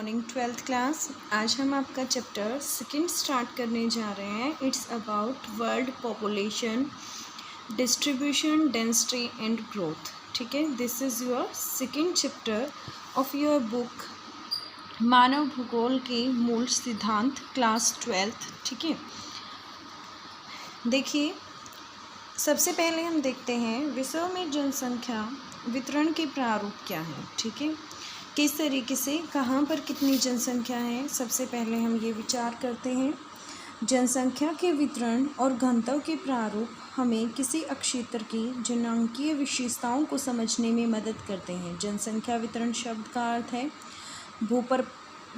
Morning 12th class. आज हम आपका चैप्टर सेकंड स्टार्ट करने जा रहे हैं। It's about world population distribution density and growth. ठीक है, this is your second chapter of your book मानव भूगोल के मूल सिद्धांत, क्लास 12th। ठीक है, देखिए सबसे पहले हम देखते हैं विश्व में जनसंख्या वितरण के प्रारूप क्या है। ठीक है, किस तरीके से कहाँ पर कितनी जनसंख्या है, सबसे पहले हम ये विचार करते हैं। जनसंख्या के वितरण और घनत्व के प्रारूप हमें किसी क्षेत्र की जनांकीय विशेषताओं को समझने में मदद करते हैं। जनसंख्या वितरण शब्द का अर्थ है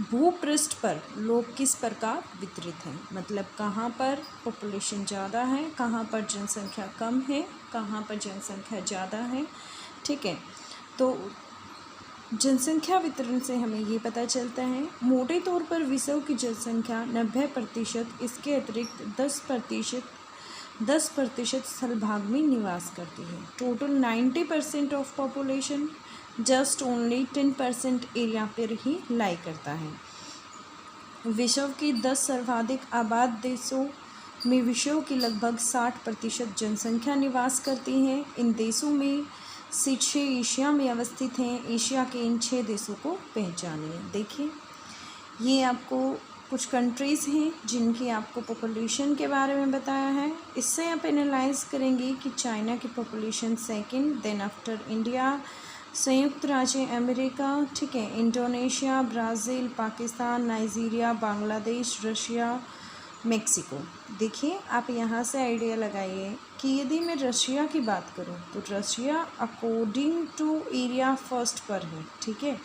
भूपृष्ठ पर लोग किस प्रकार वितरित हैं, मतलब कहाँ पर पॉपुलेशन ज़्यादा है, कहाँ पर जनसंख्या कम है, कहाँ पर जनसंख्या ज़्यादा है। ठीक है, तो जनसंख्या वितरण से हमें ये पता चलता है मोटे तौर पर विश्व की जनसंख्या 90%, इसके अतिरिक्त 10% स्थल भाग में निवास करती है। Total 90% of population just only 10% area पर ही लाई करता है। विश्व के 10 सर्वाधिक आबाद देशों में विश्व की लगभग 60% जनसंख्या निवास करती है। इन देशों में से 6 एशिया में अवस्थित हैं। एशिया के इन 6 देशों को पहचानिए। देखिए, ये आपको कुछ कंट्रीज़ हैं जिनकी आपको पॉपुलेशन के बारे में बताया है। इससे आप एनालाइज करेंगे कि चाइना की population second, then after India, संयुक्त राज्य अमेरिका, ठीक है, Indonesia, Brazil, Pakistan, Nigeria, Bangladesh, Russia, Mexico. देखिए, आप यहाँ से आइडिया लगाइए कि यदि मैं रशिया की बात करूँ तो Russia according to area first पर है। ठीक है,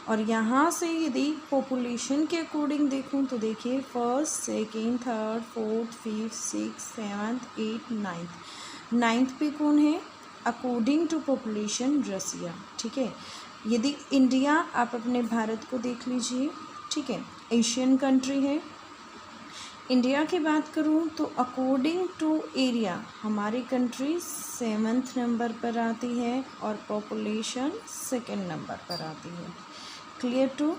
और यहाँ से यदि पॉपुलेशन के अकॉर्डिंग देखूँ तो देखिए first, second, third, fourth, fifth, six, seventh, eight, ninth पे कौन है अकॉर्डिंग टू पॉपुलेशन? रसिया। ठीक है, यदि इंडिया, आप अपने भारत को देख लीजिए। ठीक है, एशियन कंट्री है। इंडिया की बात करूं तो अकॉर्डिंग टू एरिया हमारी कंट्री 7th नंबर पर आती है और पॉपुलेशन 2nd नंबर पर आती है। Clear to?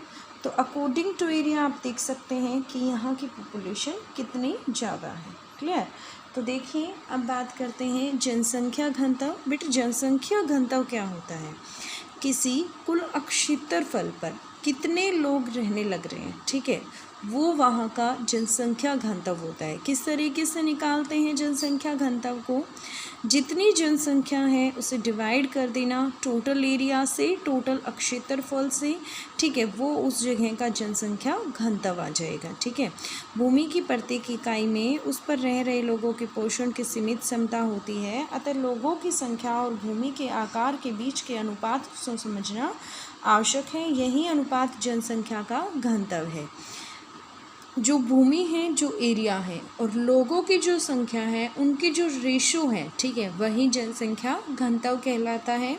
तो अकॉर्डिंग टू एरिया आप देख सकते हैं कि यहाँ की पॉपुलेशन कितनी ज़्यादा है। क्लियर? तो देखिए, अब बात करते हैं जनसंख्या घनत्व। बेटा, जनसंख्या घनत्व क्या होता है? किसी कुल क्षेत्रफल पर कितने लोग रहने लग रहे हैं, ठीक है, वो वहाँ का जनसंख्या घनत्व होता है। किस तरीके से निकालते हैं जनसंख्या घनत्व को? जितनी जनसंख्या है उसे डिवाइड कर देना टोटल एरिया से, टोटल क्षेत्रफल से। ठीक है, वो उस जगह का जनसंख्या घनत्व आ जाएगा। ठीक है, भूमि की प्रत्येक इकाई में उस पर रह रहे लोगों के पोषण की सीमित क्षमता होती है, अतः लोगों की संख्या और भूमि के आकार के बीच के अनुपात को समझना आवश्यक है। यही अनुपात जनसंख्या का घनत्व है। जो भूमि है, जो एरिया है, और लोगों की जो संख्या है, उनकी जो रेशो है, ठीक है, वही जनसंख्या घनत्व कहलाता है।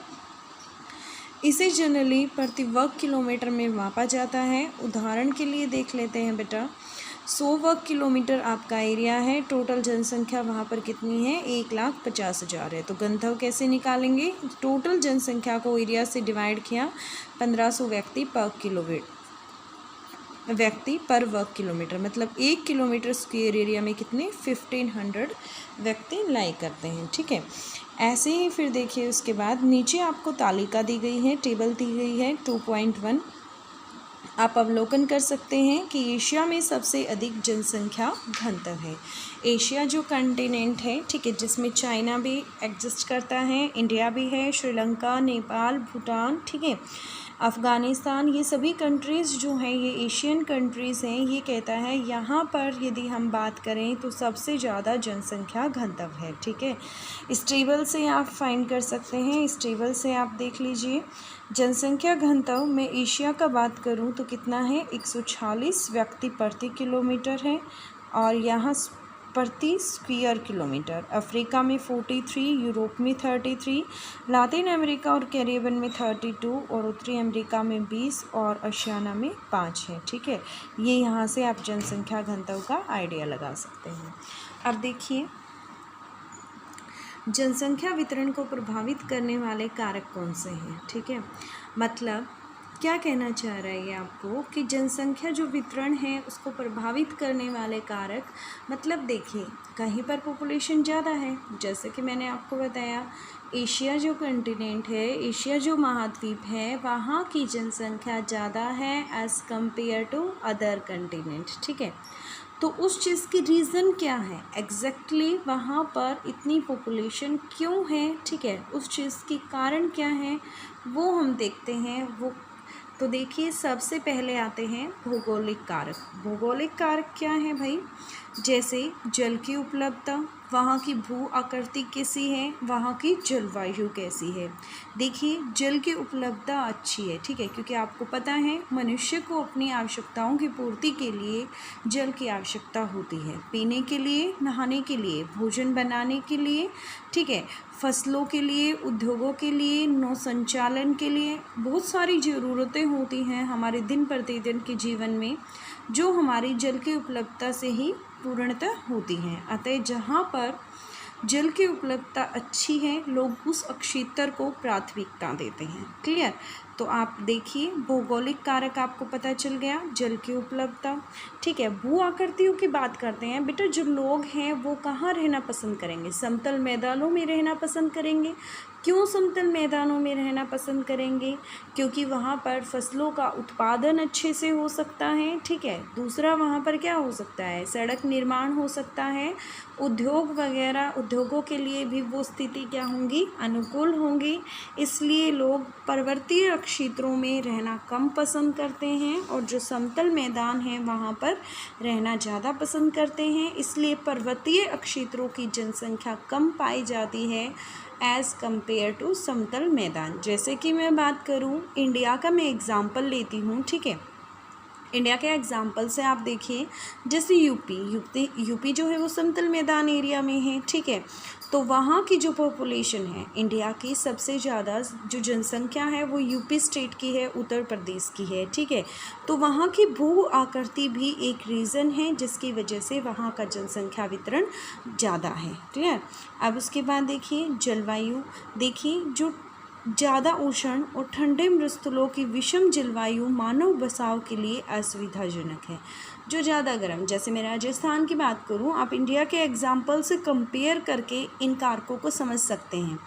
इसे जनरली प्रति वर्ग किलोमीटर में मापा जाता है। उदाहरण के लिए देख लेते हैं बेटा, 100 वर्ग किलोमीटर आपका एरिया है, टोटल जनसंख्या वहाँ पर कितनी है? 1,50,000 है। तो घनत्व कैसे निकालेंगे? टोटल जनसंख्या को एरिया से डिवाइड किया, 1500 व्यक्ति पर वर्ग किलोमीटर, मतलब 1 किलोमीटर स्क्वायर एरिया में कितने? 1500 व्यक्ति लाई करते हैं। ठीक है, ऐसे ही फिर देखिए उसके बाद नीचे आपको तालिका दी गई है, टेबल दी गई है 2.1। आप अवलोकन कर सकते हैं कि एशिया में सबसे अधिक जनसंख्या घनत्व है। एशिया जो कंटिनेंट है, ठीक है, जिसमें चाइना भी एग्जिस्ट करता है, इंडिया भी है, श्रीलंका, नेपाल, भूटान, ठीक है, अफ़गानिस्तान, ये सभी कंट्रीज़ जो हैं ये एशियन कंट्रीज़ हैं। ये कहता है यहाँ पर यदि हम बात करें तो सबसे ज़्यादा जनसंख्या घनत्व है। ठीक है, इस टेबल से आप फाइंड कर सकते हैं। इस टेबल से आप देख लीजिए जनसंख्या घनत्व में एशिया का बात करूँ तो कितना है? 146 व्यक्ति प्रति किलोमीटर है, और यहाँ प्रति स्क्वायर किलोमीटर। अफ्रीका में 43, यूरोप में 33, लातिन अमेरिका और कैरिबियन में 32, और उत्तरी अमेरिका में 20, और ओशियाना में 5 है। ठीक है, ये यहाँ से आप जनसंख्या घनत्व का आइडिया लगा सकते हैं। अब देखिए, जनसंख्या वितरण को प्रभावित करने वाले कारक कौन से हैं? ठीक है, मतलब क्या कहना चाह रहा है ये आपको कि जनसंख्या जो वितरण है उसको प्रभावित करने वाले कारक, मतलब देखिए कहीं पर पॉपुलेशन ज़्यादा है, जैसे कि मैंने आपको बताया एशिया जो कंटिनेंट है, एशिया जो महाद्वीप है, वहाँ की जनसंख्या ज़्यादा है as compare to other continent, ठीक है। तो उस चीज़ की रीज़न क्या है एग्जैक्टली वहाँ पर इतनी पॉपुलेशन क्यों है, ठीक है, उस चीज़ की कारण क्या है वो हम देखते हैं। वो तो देखिए सबसे पहले आते हैं भौगोलिक कारक। भौगोलिक कारक क्या है भाई, जैसे जल की उपलब्धता, वहाँ की भू आकृति कैसी है, वहाँ की जलवायु कैसी है। देखिए जल की उपलब्धता अच्छी है, ठीक है, क्योंकि आपको पता है मनुष्य को अपनी आवश्यकताओं की पूर्ति के लिए जल की आवश्यकता होती है, पीने के लिए, नहाने के लिए, भोजन बनाने के लिए, ठीक है, फसलों के लिए, उद्योगों के लिए, नौ संचालन के लिए, बहुत सारी ज़रूरतें होती हैं हमारे दिन प्रतिदिन के जीवन में जो हमारी जल की उपलब्धता से ही पूर्णतः होती हैं। अतः जहाँ पर जल की उपलब्धता अच्छी है लोग उस क्षेत्र को प्राथमिकता देते हैं। क्लियर। तो आप देखिए भौगोलिक कारक आपको पता चल गया, जल की उपलब्धता, ठीक है। भू आकृतियों की बात करते हैं बेटा, जो लोग हैं वो कहाँ रहना पसंद करेंगे, समतल मैदानों में रहना पसंद करेंगे। क्यों समतल मैदानों में रहना पसंद करेंगे, क्योंकि वहाँ पर फसलों का उत्पादन अच्छे से हो सकता है, ठीक है। दूसरा वहाँ पर क्या हो सकता है, सड़क निर्माण हो सकता है, उद्योग वगैरह, उद्योगों के लिए भी वो स्थिति क्या होंगी, अनुकूल होंगी। इसलिए लोग पर्वतीय क्षेत्रों में रहना कम पसंद करते हैं और जो समतल मैदान है वहाँ पर रहना ज़्यादा पसंद करते हैं। इसलिए पर्वतीय क्षेत्रों की जनसंख्या कम पाई जाती है एज़ कम्पेयर टू समतल मैदान। जैसे कि मैं बात करूँ इंडिया का, मैं एग्ज़ाम्पल लेती हूँ, ठीक है। इंडिया के एग्जाम्पल से आप देखिए, जैसे यूपी जो है वो समतल मैदान एरिया में है, ठीक है। तो वहाँ की जो पॉपुलेशन है, इंडिया की सबसे ज़्यादा जो जनसंख्या है वो यूपी स्टेट की है, उत्तर प्रदेश की है, ठीक है। तो वहाँ की भू आकृति भी एक रीज़न है जिसकी वजह से वहाँ का जनसंख्या वितरण ज़्यादा है। क्लियर। अब उसके बाद देखिए जलवायु, देखिए जो ज़्यादा उष्ण और ठंडे मृस्थलों की विषम जलवायु मानव बसाव के लिए असुविधाजनक है। जो ज़्यादा गर्म, जैसे मैं राजस्थान की बात करूं, आप इंडिया के एग्जाम्पल से कंपेयर करके इन कारकों को समझ सकते हैं।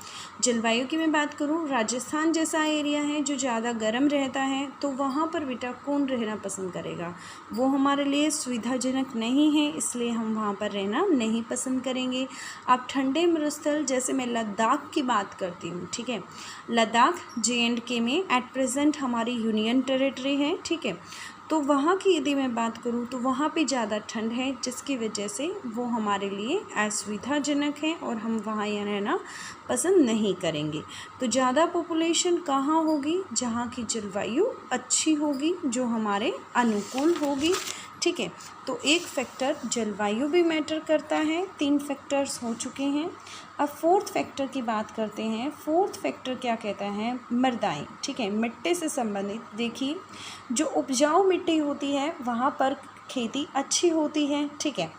जलवायु की मैं बात करूं, राजस्थान जैसा एरिया है जो ज़्यादा गर्म रहता है, तो वहाँ पर बेटा कौन रहना पसंद करेगा, वो हमारे लिए सुविधाजनक नहीं है, इसलिए हम वहाँ पर रहना नहीं पसंद करेंगे। आप ठंडे मरुस्थल, जैसे मैं लद्दाख की बात करती हूँ, ठीक है। लद्दाख JNK में एट प्रेजेंट हमारी यूनियन टेरिटरी है, ठीक है। तो वहाँ की यदि मैं बात करूँ तो वहाँ पे ज़्यादा ठंड है जिसकी वजह से वो हमारे लिए असुविधाजनक है और हम वहाँ यहाँ रहना पसंद नहीं करेंगे। तो ज़्यादा पॉपुलेशन कहाँ होगी, जहाँ की जलवायु अच्छी होगी, जो हमारे अनुकूल होगी, ठीक है। तो एक फैक्टर जलवायु भी मैटर करता है, 3 फैक्टर्स हो चुके हैं। अब 4th फैक्टर की बात करते हैं। 4th फैक्टर क्या कहता है, मृदाएं, ठीक है, मिट्टी से संबंधित। देखिए जो उपजाऊ मिट्टी होती है वहाँ पर खेती अच्छी होती है, ठीक है।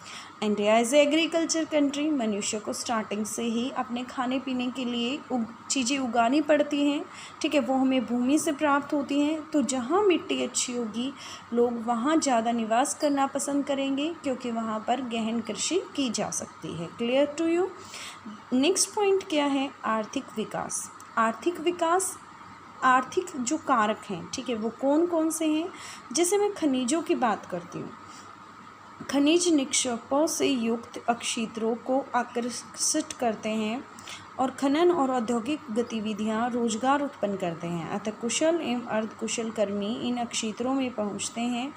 इंडिया इज़ एग्रीकल्चर कंट्री, मनुष्य को स्टार्टिंग से ही अपने खाने पीने के लिए चीज़ें उगानी पड़ती हैं, ठीक है, वो हमें भूमि से प्राप्त होती हैं। तो जहाँ मिट्टी अच्छी होगी लोग वहाँ ज़्यादा निवास करना पसंद करेंगे क्योंकि वहाँ पर गहन कृषि की जा सकती है। Clear to you. Next point क्या है, आर्थिक विकास। आर्थिक विकास, आर्थिक जो कारक हैं, ठीक है, वो कौन कौन से हैं। जैसे मैं खनिजों की बात करती हूँ, खनिज निक्षेपों से युक्त क्षेत्रों को आकर्षित करते हैं और खनन और औद्योगिक गतिविधियां रोजगार उत्पन्न करते हैं। अतः कुशल एवं अर्धकुशल कर्मी इन क्षेत्रों में पहुंचते हैं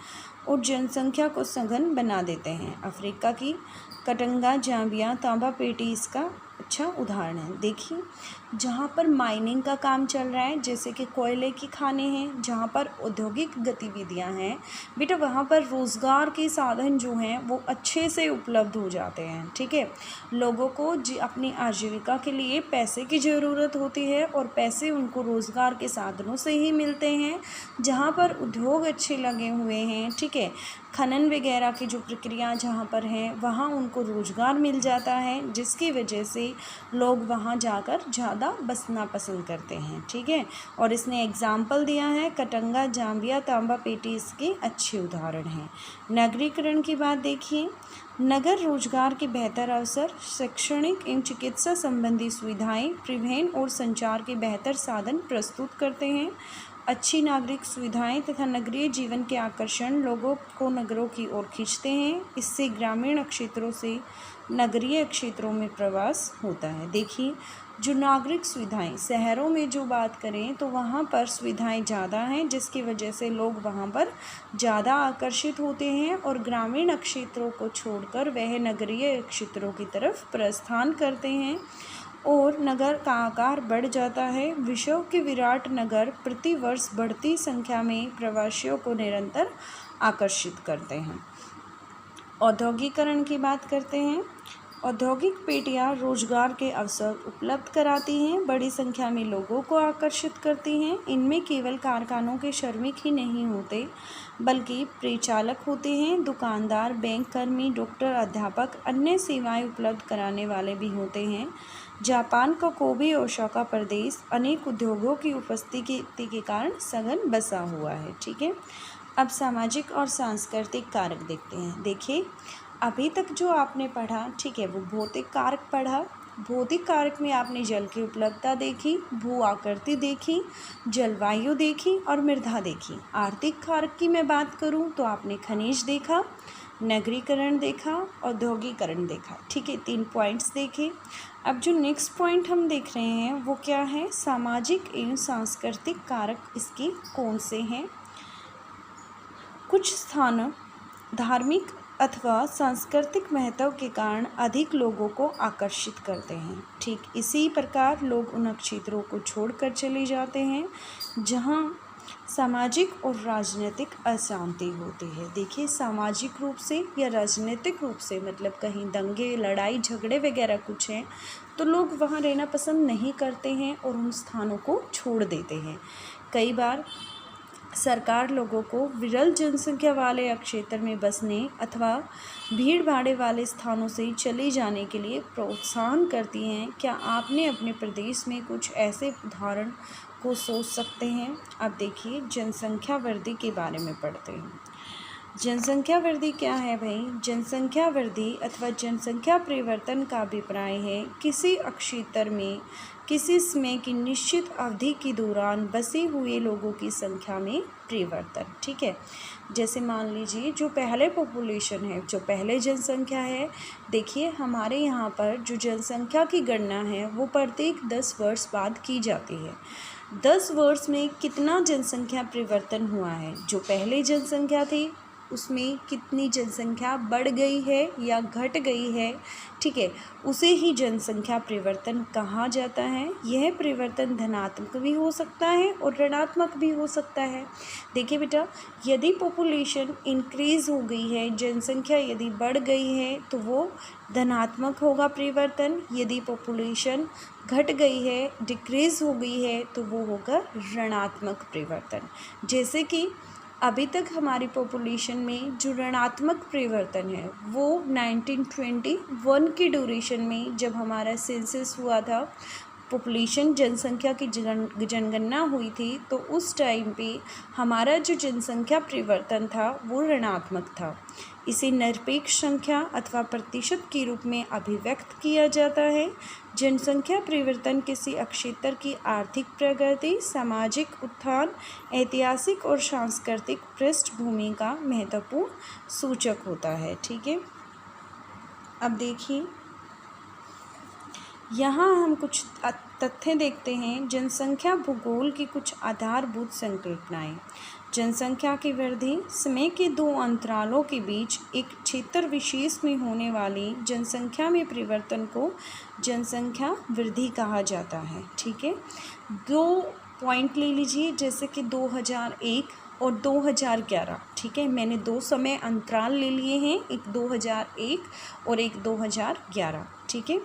और जनसंख्या को सघन बना देते हैं। अफ्रीका की कटंगा, जाम्बिया, तांबा पेटी इसका अच्छा उदाहरण है। देखिए जहाँ पर माइनिंग का काम चल रहा है, जैसे कि कोयले की खानें हैं, जहाँ पर औद्योगिक गतिविधियाँ हैं बेटा, वहाँ पर रोज़गार के साधन जो हैं वो अच्छे से उपलब्ध हो जाते हैं, ठीक है। लोगों को अपनी आजीविका के लिए पैसे की ज़रूरत होती है और पैसे उनको रोज़गार के साधनों से ही मिलते हैं। जहाँ पर उद्योग अच्छे लगे हुए हैं, ठीक है, खनन वगैरह की जो प्रक्रिया जहाँ पर हैं वहाँ उनको रोज़गार मिल जाता है, जिसकी वजह से से लोग वहाँ जाकर ज़्यादा बसना पसंद करते हैं, ठीक है। और इसने एग्जाम्पल दिया है कटंगा, जाम्बिया, तांबा पेटी इसके अच्छे उदाहरण हैं। नगरीकरण की बात देखिए, नगर रोजगार के बेहतर अवसर, शैक्षणिक एवं चिकित्सा संबंधी सुविधाएं, परिवहन और संचार के बेहतर साधन प्रस्तुत करते हैं। अच्छी नागरिक सुविधाएं तथा नगरीय जीवन के आकर्षण लोगों को नगरों की ओर खींचते हैं। इससे ग्रामीण क्षेत्रों से नगरीय क्षेत्रों में प्रवास होता है। देखिए, जो नागरिक सुविधाएं, शहरों में जो बात करें तो वहाँ पर सुविधाएं ज़्यादा हैं, जिसकी वजह से लोग वहाँ पर ज़्यादा आकर्षित होते हैं और ग्रामीण क्षेत्रों को छोड़कर वह नगरीय क्षेत्रों की तरफ प्रस्थान करते हैं और नगर का आकार बढ़ जाता है। विश्व के विराट नगर प्रतिवर्ष बढ़ती संख्या में प्रवासियों को निरंतर आकर्षित करते हैं। औद्योगिकरण की बात करते हैं। औद्योगिक पेटियाँ रोजगार के अवसर उपलब्ध कराती हैं, बड़ी संख्या में लोगों को आकर्षित करती हैं। इनमें केवल कारखानों के श्रमिक ही नहीं होते, बल्कि परिचालक होते हैं, दुकानदार, बैंक कर्मी, डॉक्टर, अध्यापक, अन्य सेवाएं उपलब्ध कराने वाले भी होते हैं। जापान का कोबे ओसाका प्रदेश अनेक उद्योगों की उपस्थिति के कारण सघन बसा हुआ है, ठीक है। अब सामाजिक और सांस्कृतिक कारक देखते हैं। देखिए, अभी तक जो आपने पढ़ा, ठीक है, वो भौतिक कारक पढ़ा। भौतिक कारक में आपने जल की उपलब्धता देखी, भू आकृति देखी, जलवायु देखी और मृदा देखी। आर्थिक कारक की मैं बात करूं तो आपने खनिज देखा, नगरीकरण देखा, औद्योगिकरण देखा, ठीक है, 3 पॉइंट्स देखे। अब जो नेक्स्ट पॉइंट हम देख रहे हैं वो क्या है, सामाजिक एवं सांस्कृतिक कारक इसके कौन से हैं। कुछ स्थानों धार्मिक अथवा सांस्कृतिक महत्व के कारण अधिक लोगों को आकर्षित करते हैं। ठीक इसी प्रकार लोग उन क्षेत्रों को छोड़कर चले जाते हैं जहां सामाजिक और राजनीतिक अशांति होती है। देखिए, सामाजिक रूप से या राजनीतिक रूप से मतलब कहीं दंगे, लड़ाई झगड़े वगैरह कुछ हैं तो लोग वहाँ रहना पसंद नहीं करते हैं और उन स्थानों को छोड़ देते हैं। कई बार सरकार लोगों को विरल जनसंख्या वाले क्षेत्र में बसने अथवा भीड़ भाड़ वाले स्थानों से चले जाने के लिए प्रोत्साहन करती हैं। क्या आपने अपने प्रदेश में कुछ ऐसे उदाहरण को सोच सकते हैं। अब देखिए जनसंख्या वृद्धि के बारे में पढ़ते हैं। जनसंख्या वृद्धि क्या है भाई? जनसंख्या वृद्धि अथवा जनसंख्या परिवर्तन का अभिप्राय है किसी क्षेत्र में किसी समय की निश्चित अवधि के दौरान बसे हुए लोगों की संख्या में परिवर्तन। ठीक है, जैसे मान लीजिए जो पहले पॉपुलेशन है, जो पहले जनसंख्या है, देखिए हमारे यहाँ पर जो जनसंख्या की गणना है वो प्रत्येक 10 वर्ष बाद की जाती है। 10 वर्ष में कितना जनसंख्या परिवर्तन हुआ है, जो पहले जनसंख्या थी उसमें कितनी जनसंख्या बढ़ गई है या घट गई है, ठीक है, उसे ही जनसंख्या परिवर्तन कहा जाता है। यह परिवर्तन धनात्मक भी हो सकता है और ऋणात्मक भी हो सकता है। देखिए बेटा, यदि पॉपुलेशन इंक्रीज़ हो गई है, जनसंख्या यदि बढ़ गई है तो वो धनात्मक होगा परिवर्तन। यदि पॉपुलेशन घट गई है, डिक्रीज़ हो गई है, तो वो होगा ऋणात्मक परिवर्तन। जैसे कि अभी तक हमारी पॉपुलेशन में जो ऋणात्मक परिवर्तन है वो 1921 की ड्यूरेशन में जब हमारा सेंसस हुआ था, पॉपुलेशन जनसंख्या की जनगणना हुई थी, तो उस टाइम पे हमारा जो जनसंख्या परिवर्तन था वो ऋणात्मक था। इसे निरपेक्ष संख्या अथवा प्रतिशत के रूप में अभिव्यक्त किया जाता है। जनसंख्या परिवर्तन किसी क्षेत्र की आर्थिक प्रगति, सामाजिक उत्थान, ऐतिहासिक और सांस्कृतिक पृष्ठभूमि का महत्वपूर्ण सूचक होता है। ठीक है, अब देखिए यहाँ हम कुछ तथ्य देखते हैं। जनसंख्या भूगोल की कुछ आधारभूत संकल्पनाएं। जनसंख्या की वृद्धि समय के 2 अंतरालों के बीच एक क्षेत्र विशेष में होने वाली जनसंख्या में परिवर्तन को जनसंख्या वृद्धि कहा जाता है। ठीक है, 2 पॉइंट ले लीजिए, जैसे कि 2001 और 2011, ठीक है। मैंने 2 समय अंतराल ले लिए हैं, एक 2001 और एक 2011, ठीक है।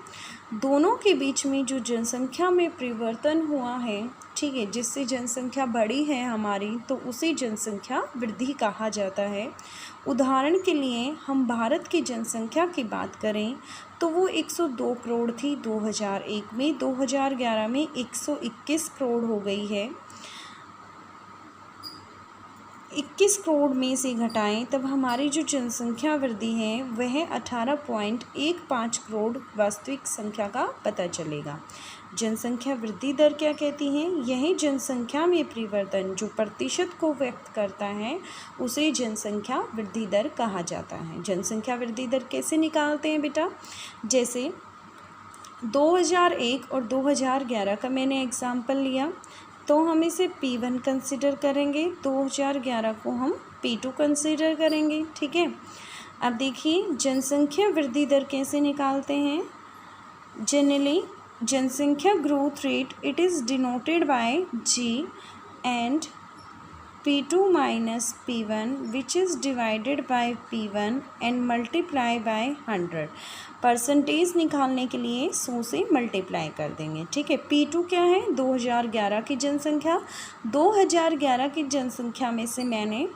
दोनों के बीच में जो जनसंख्या में परिवर्तन हुआ है, ठीक है, जिससे जनसंख्या बढ़ी है हमारी, तो उसे जनसंख्या वृद्धि कहा जाता है। उदाहरण के लिए हम भारत की जनसंख्या की बात करें तो वो 102 करोड़ थी 2001 में, 2011 में 121 करोड़ हो गई है। 21 करोड़ में से घटाएं तब हमारी जो जनसंख्या वृद्धि है वह 18.15 करोड़ वास्तविक संख्या का पता चलेगा। जनसंख्या वृद्धि दर क्या कहती है? यही जनसंख्या में परिवर्तन जो प्रतिशत को व्यक्त करता है उसे जनसंख्या वृद्धि दर कहा जाता है। जनसंख्या वृद्धि दर कैसे निकालते हैं बेटा? जैसे 2001 और 2011 का मैंने एग्जाम्पल लिया तो हम इसे P1 कंसिडर करेंगे, 2011 को हम P2 कंसिडर करेंगे, ठीक है। अब देखिए जनसंख्या वृद्धि दर कैसे निकालते हैं। जनरली जनसंख्या growth rate it is denoted by G and P2 minus P1 which is divided by P1 and multiply by 100। Percentage निकालने के लिए 100 से मल्टीप्लाई कर देंगे, ठीक है। P2 क्या है? 2011 की जनसंख्या। 2011 की जनसंख्या में से मैंने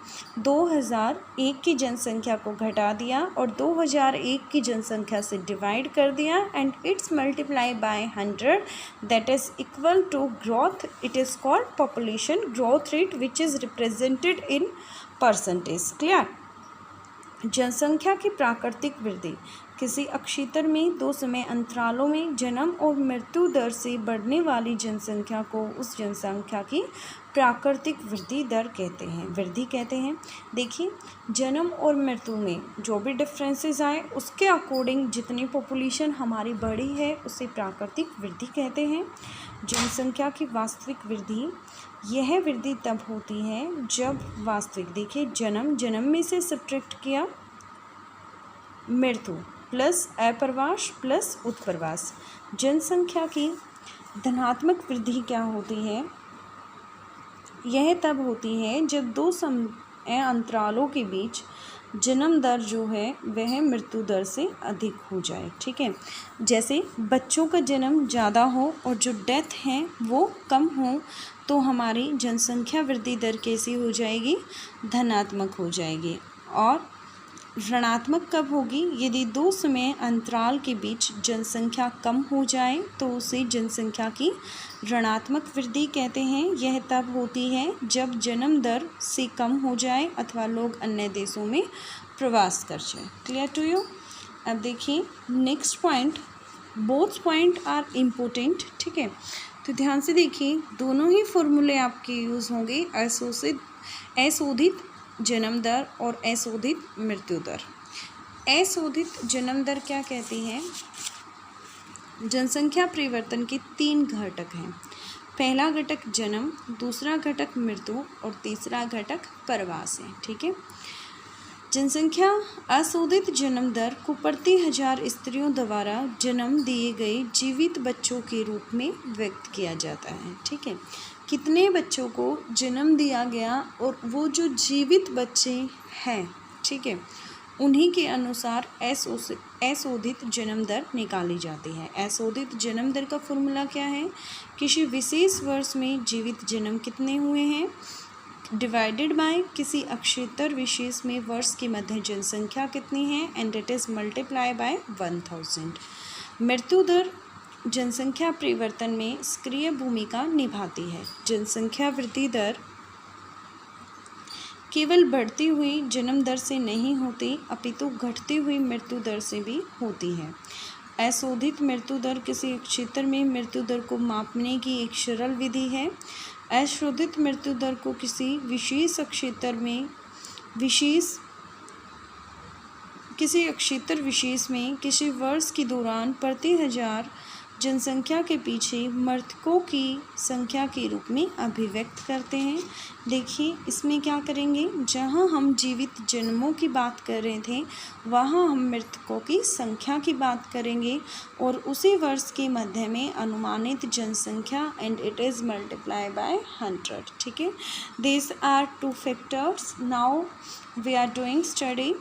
2001 की जनसंख्या को घटा दिया और 2001 की जनसंख्या से डिवाइड कर दिया and it's multiply by 100 that is equal to growth. It is called population growth rate which is represented in percentage. Clear? जनसंख्या की प्राकृतिक वृद्धि किसी अक्षेत्र में 2 समय अंतरालों में जन्म और मृत्यु दर से बढ़ने वाली जनसंख्या को उस जनसंख्या की प्राकृतिक वृद्धि दर कहते हैं, वृद्धि कहते हैं। देखिए जन्म और मृत्यु में जो भी डिफरेंसेस आए उसके अकॉर्डिंग जितनी पॉपुलेशन हमारी बढ़ी है उसे प्राकृतिक वृद्धि कहते हैं। जनसंख्या की वास्तविक वृद्धि, यह वृद्धि तब होती है जब वास्तविक, देखिए जन्म में से सब्ट्रैक्ट किया मृत्यु प्लस अप्रवास प्लस उत्प्रवास। जनसंख्या की धनात्मक वृद्धि क्या होती है? यह तब होती है जब 2 समय अंतरालों के बीच जन्म दर जो है वह मृत्यु दर से अधिक हो जाए, ठीक है। जैसे बच्चों का जन्म ज़्यादा हो और जो डेथ है वो कम हो तो हमारी जनसंख्या वृद्धि दर कैसी हो जाएगी? धनात्मक हो जाएगी। और ऋणात्मक कब होगी? यदि 2 समय अंतराल के बीच जनसंख्या कम हो जाए तो उसे जनसंख्या की ऋणात्मक वृद्धि कहते हैं। यह तब होती है जब जन्म दर से कम हो जाए अथवा लोग अन्य देशों में प्रवास कर जाए। Clear to you? अब देखिए next point, both point are important, ठीक है। तो ध्यान से देखिए दोनों ही फॉर्मूले आपके यूज़ होंगे, अशोधित जन्म दर और अशोधित मृत्यु दर। अशोधित जन्म दर क्या कहती है? जनसंख्या परिवर्तन के 3 घटक हैं। पहला घटक जन्म, दूसरा घटक मृत्यु और तीसरा घटक प्रवास है, ठीक है। जनसंख्या अशोधित जन्म दर को प्रति 1000 स्त्रियों द्वारा जन्म दिए गए जीवित बच्चों के रूप में व्यक्त किया जाता है, ठीक है। कितने बच्चों को जन्म दिया गया और वो जो जीवित बच्चे हैं, ठीक है, उन्हीं के अनुसार अशोधित जन्म दर निकाली जाती है। अशोधित जन्म दर का फॉर्मूला क्या है? किसी विशेष वर्ष में जीवित जन्म कितने हुए हैं डिवाइडेड बाय किसी अक्षेत्र विशेष में वर्ष की मध्य जनसंख्या कितनी है and it is multiply bye 1000। मृत्यु दर जनसंख्या परिवर्तन में सक्रिय भूमिका निभाती है। जनसंख्या वृद्धि दर केवल बढ़ती हुई जन्म दर से नहीं होती अपितु घटती हुई मृत्यु दर से भी होती है। अशोधित मृत्यु दर किसी क्षेत्र में मृत्यु दर को मापने की एक सरल विधि है। अशोधित मृत्यु दर को किसी विशेष क्षेत्र में किसी क्षेत्र विशेष में किसी वर्ष के दौरान प्रति 1000 जनसंख्या के पीछे मृतकों की संख्या के रूप में अभिव्यक्त करते हैं। देखिए इसमें क्या करेंगे, जहाँ हम जीवित जन्मों की बात कर रहे थे वहाँ हम मृतकों की संख्या की बात करेंगे और उसी वर्ष के मध्य में अनुमानित जनसंख्या and it is multiply by 100। ठीक है, this are 2 factors. Now we are doing study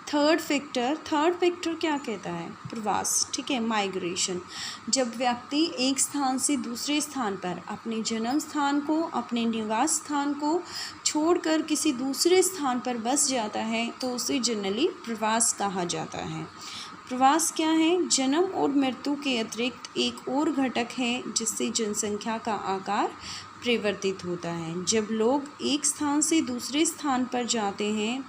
third factor क्या कहता है, प्रवास। ठीक है, माइग्रेशन। जब व्यक्ति एक स्थान से दूसरे स्थान पर अपने जन्म स्थान को, अपने निवास स्थान को छोड़कर किसी दूसरे स्थान पर बस जाता है तो उसे जनरली प्रवास कहा जाता है। प्रवास क्या है, जन्म और मृत्यु के अतिरिक्त एक और घटक है जिससे जनसंख्या का आकार परिवर्तित होता है। जब लोग एक स्थान से दूसरे स्थान पर जाते हैं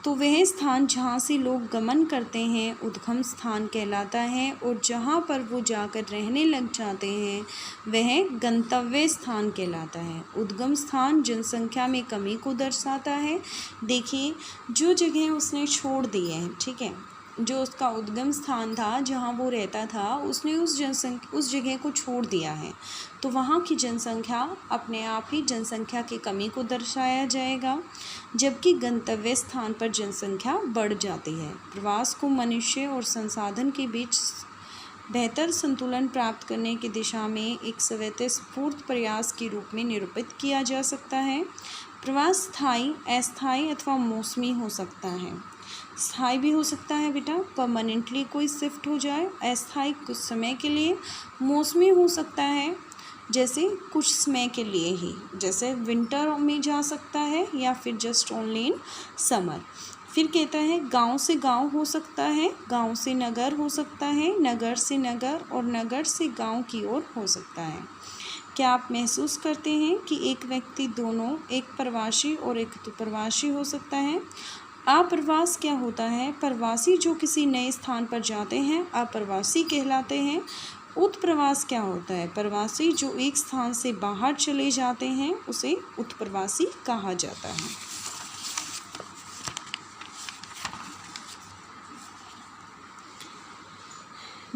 तो वह स्थान जहाँ से लोग गमन करते हैं उद्गम स्थान कहलाता है और जहाँ पर वो जाकर रहने लग जाते हैं वह गंतव्य स्थान कहलाता है। उद्गम स्थान जनसंख्या में कमी को दर्शाता है। देखिए जो जगह उसने छोड़ दी है, ठीक है, जो उसका उद्गम स्थान था जहाँ वो रहता था उसने उस जगह को छोड़ दिया है तो वहाँ की जनसंख्या अपने आप ही जनसंख्या की कमी को दर्शाया जाएगा, जबकि गंतव्य स्थान पर जनसंख्या बढ़ जाती है। प्रवास को मनुष्य और संसाधन के बीच बेहतर संतुलन प्राप्त करने की दिशा में एक स्वतःस्फूर्त प्रयास के रूप में निरूपित किया जा सकता है। प्रवास स्थायी, अस्थायी अथवा मौसमी हो सकता है। स्थायी भी हो सकता है बेटा, परमानेंटली कोई शिफ्ट हो जाए, अस्थायी कुछ समय के लिए, मौसमी हो सकता है जैसे कुछ समय के लिए ही, जैसे विंटर में जा सकता है या फिर जस्ट ओनली इन समर। फिर कहता है गांव से गांव हो सकता है, गांव से नगर हो सकता है, नगर से नगर और नगर से गांव की ओर हो सकता है। क्या आप महसूस करते हैं कि एक व्यक्ति दोनों, एक प्रवासी और एक प्रवासी हो सकता है? अप्रवास क्या होता है, प्रवासी जो किसी नए स्थान पर जाते हैं अप्रवासी कहलाते हैं। उत्प्रवास क्या होता है, प्रवासी जो एक स्थान से बाहर चले जाते हैं उसे उत्प्रवासी कहा जाता है।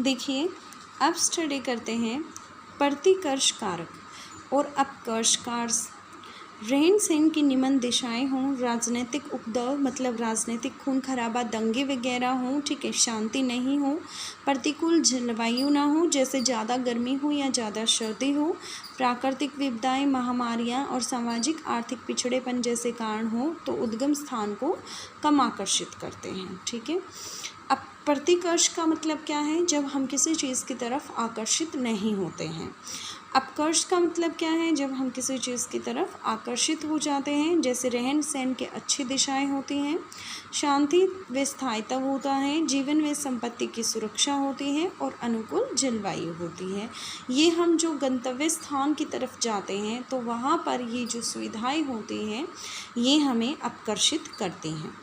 देखिए अब स्टडी करते हैं प्रतिकर्ष कारक और अपकर्ष कारक। रहन सहन की निम्न दिशाएं हों, राजनीतिक उपद्रव मतलब राजनीतिक खून खराबा, दंगे वगैरह हों, ठीक है, शांति नहीं हो, प्रतिकूल जलवायु ना हो जैसे ज़्यादा गर्मी हो या ज़्यादा सर्दी हो, प्राकृतिक विपदाएं, महामारियां और सामाजिक आर्थिक पिछड़ेपन जैसे कारण हो तो उद्गम स्थान को कम आकर्षित करते हैं। ठीक है, अब प्रतिकर्ष का मतलब क्या है, जब हम किसी चीज़ की तरफ आकर्षित नहीं होते हैं। अपकर्ष का मतलब क्या है, जब हम किसी चीज़ की तरफ आकर्षित हो जाते हैं, जैसे रहन सहन के अच्छी दिशाएं होती हैं, शांति व स्थायित्व होता है, जीवन व संपत्ति की सुरक्षा होती है और अनुकूल जलवायु होती है। ये हम जो गंतव्य स्थान की तरफ जाते हैं तो वहाँ पर ये जो सुविधाएं होती हैं ये हमें आकर्षित करती हैं।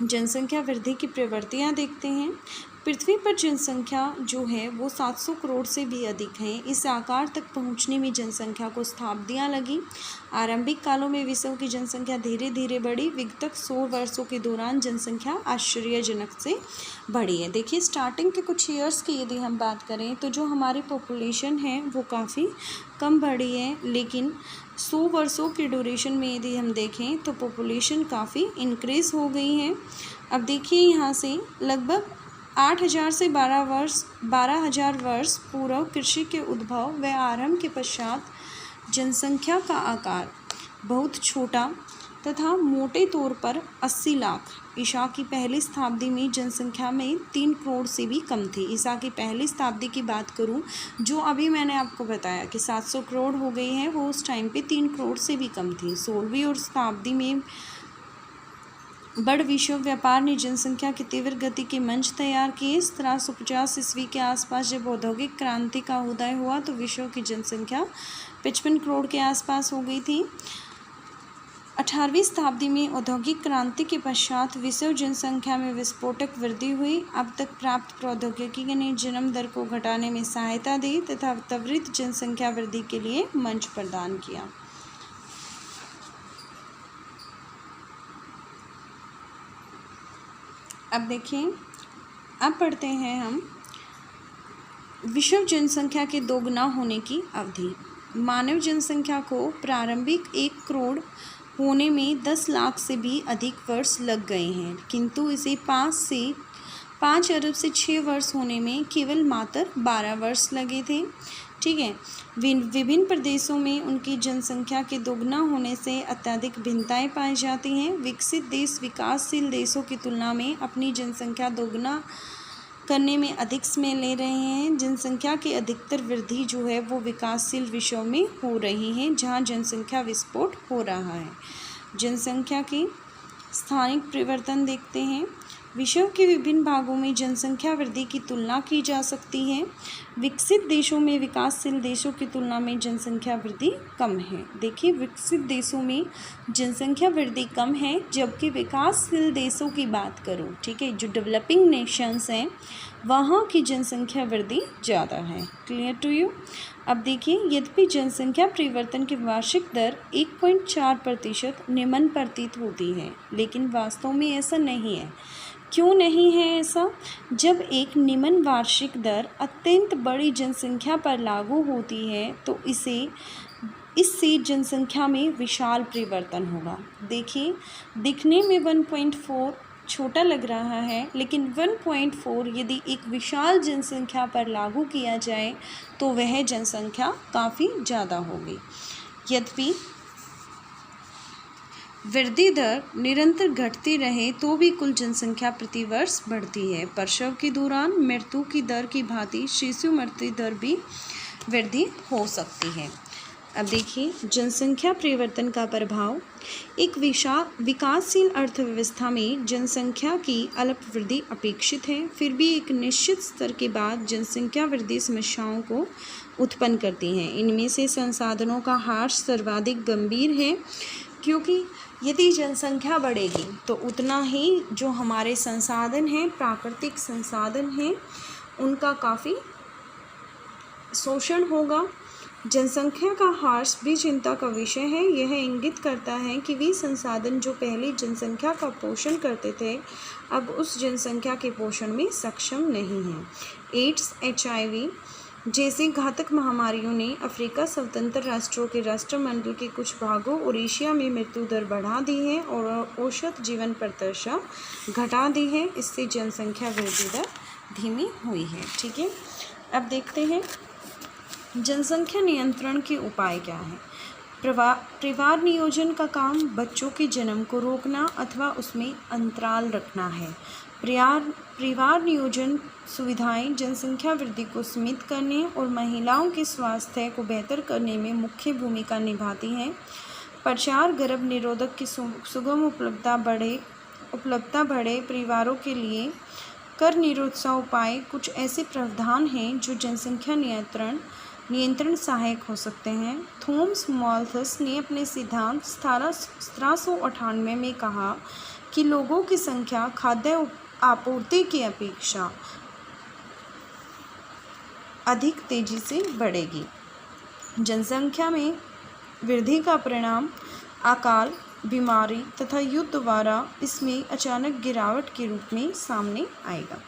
जनसंख्या वृद्धि की प्रवृत्तियाँ देखते हैं। पृथ्वी पर जनसंख्या जो है वो 700 करोड़ से भी अधिक है। इस आकार तक पहुंचने में जनसंख्या को शताब्दियाँ लगी। आरंभिक कालों में विश्व की जनसंख्या धीरे धीरे बढ़ी। विगत 100 वर्षों के दौरान जनसंख्या आश्चर्यजनक से बढ़ी है। देखिए स्टार्टिंग के कुछ ईयर्स की यदि हम बात करें तो जो हमारी पॉपुलेशन है वो काफ़ी कम बढ़ी है, लेकिन 100 वर्षों के ड्यूरेशन में यदि हम देखें तो पॉपुलेशन काफ़ी इंक्रीज़ हो गई है। अब देखिए यहाँ से लगभग 8000 से 12,000 वर्ष पूर्व कृषि के उद्भव व आरंभ के पश्चात जनसंख्या का आकार बहुत छोटा तथा मोटे तौर पर 80 लाख। ईसा की पहली शताब्दी में जनसंख्या में 3 करोड़ से भी कम थी। ईसा की पहली शताब्दी की बात करूं, जो अभी मैंने आपको बताया कि 700 करोड़ हो गई है, वो उस टाइम पे 3 करोड़ से भी कम थी। 16वीं और शताब्दी में बड़ विश्व व्यापार ने जनसंख्या की तीव्र गति के मंच तैयार किए। 1750 ईस्वी के आसपास जब औद्योगिक क्रांति का उदय हुआ तो विश्व की जनसंख्या 55 करोड़ के आसपास हो गई थी। 18वीं शताब्दी में औद्योगिक क्रांति के पश्चात विश्व जनसंख्या में विस्फोटक वृद्धि हुई। अब तक प्राप्त प्रौद्योगिकी ने जन्म दर को घटाने में सहायता दी तथा त्वरित जनसंख्या वृद्धि के लिए मंच प्रदान किया। अब देखिए, अब पढ़ते हैं हम विश्व जनसंख्या के दोगुना होने की अवधि। मानव जनसंख्या को प्रारंभिक 1 करोड़ होने में 10 लाख से भी अधिक वर्ष लग गए हैं, किंतु इसे 5 अरब से 6 वर्ष होने में केवल मात्र 12 वर्ष लगे थे। ठीक है। विभिन्न प्रदेशों में उनकी जनसंख्या के दोगुना होने से अत्यधिक भिन्नताएं पाई जाती हैं। विकसित देश विकासशील देशों की तुलना में अपनी जनसंख्या दोगुना करने में अधिक समय ले रहे हैं। जनसंख्या की अधिकतर वृद्धि जो है वो विकासशील विश्व में हो रही है, जहां जनसंख्या विस्फोट हो रहा है। जनसंख्या के स्थानिक परिवर्तन देखते हैं। विश्व के विभिन्न भागों में जनसंख्या वृद्धि की तुलना की जा सकती है। विकसित देशों में विकासशील देशों की तुलना में जनसंख्या वृद्धि कम है। देखिए, विकसित देशों में जनसंख्या वृद्धि कम है, जबकि विकासशील देशों की बात करूँ, ठीक है, जो डेवलपिंग नेशंस हैं वहाँ की जनसंख्या वृद्धि ज़्यादा है। Clear to you. अब देखिए, यद्यपि जनसंख्या परिवर्तन की वार्षिक दर 1.4% निम्न प्रतीत होती है, लेकिन वास्तव में ऐसा नहीं है। क्यों नहीं है ऐसा? जब एक निम्न वार्षिक दर अत्यंत बड़ी जनसंख्या पर लागू होती है तो इससे जनसंख्या में विशाल परिवर्तन होगा। देखिए, दिखने में 1.4 छोटा लग रहा है, लेकिन 1.4 यदि एक विशाल जनसंख्या पर लागू किया जाए तो वह जनसंख्या काफ़ी ज़्यादा होगी। यद्यपि वृद्धि दर निरंतर घटती रहे तो भी कुल जनसंख्या प्रति वर्ष बढ़ती है। प्रसव के दौरान मृत्यु की दर की भांति शिशु मृत्यु दर भी वृद्धि हो सकती है। अब देखिए, जनसंख्या परिवर्तन का प्रभाव। एक विकासशील अर्थव्यवस्था में जनसंख्या की अल्प वृद्धि अपेक्षित है, फिर भी एक निश्चित स्तर के बाद जनसंख्या वृद्धि समस्याओं को उत्पन्न करती हैं। इनमें से संसाधनों का ह्रास सर्वाधिक गंभीर है, क्योंकि यदि जनसंख्या बढ़ेगी तो उतना ही जो हमारे संसाधन हैं, प्राकृतिक संसाधन हैं, उनका काफ़ी शोषण होगा। जनसंख्या का ह्रास भी चिंता का विषय है। यह इंगित करता है कि वे संसाधन जो पहले जनसंख्या का पोषण करते थे अब उस जनसंख्या के पोषण में सक्षम नहीं हैं। एड्स, HIV जैसी घातक महामारियों ने अफ्रीका स्वतंत्र राष्ट्रों के राष्ट्रमंडल के कुछ भागों और एशिया में मृत्यु दर बढ़ा दी है और औसत जीवन प्रत्याशा घटा दी है। इससे जनसंख्या वृद्धि दर धीमी हुई है। ठीक है। अब देखते हैं जनसंख्या नियंत्रण के उपाय क्या हैं। परिवार नियोजन का काम बच्चों के जन्म को रोकना अथवा उसमें अंतराल रखना है। परिवार नियोजन सुविधाएं जनसंख्या वृद्धि को सीमित करने और महिलाओं के स्वास्थ्य को बेहतर करने में मुख्य भूमिका निभाती हैं। प्रचार गर्भ निरोधक की सुगम उपलब्धता बढ़े। परिवारों के लिए कर निरोधक उपाय कुछ ऐसे प्रावधान हैं जो जनसंख्या नियंत्रण सहायक हो सकते हैं। थॉमस माल्थस ने अपने सिद्धांत 1798 में कहा कि लोगों की संख्या खाद्य आपूर्ति की अपेक्षा अधिक तेजी से बढ़ेगी। जनसंख्या में वृद्धि का परिणाम अकाल, बीमारी तथा युद्ध द्वारा इसमें अचानक गिरावट के रूप में सामने आएगा।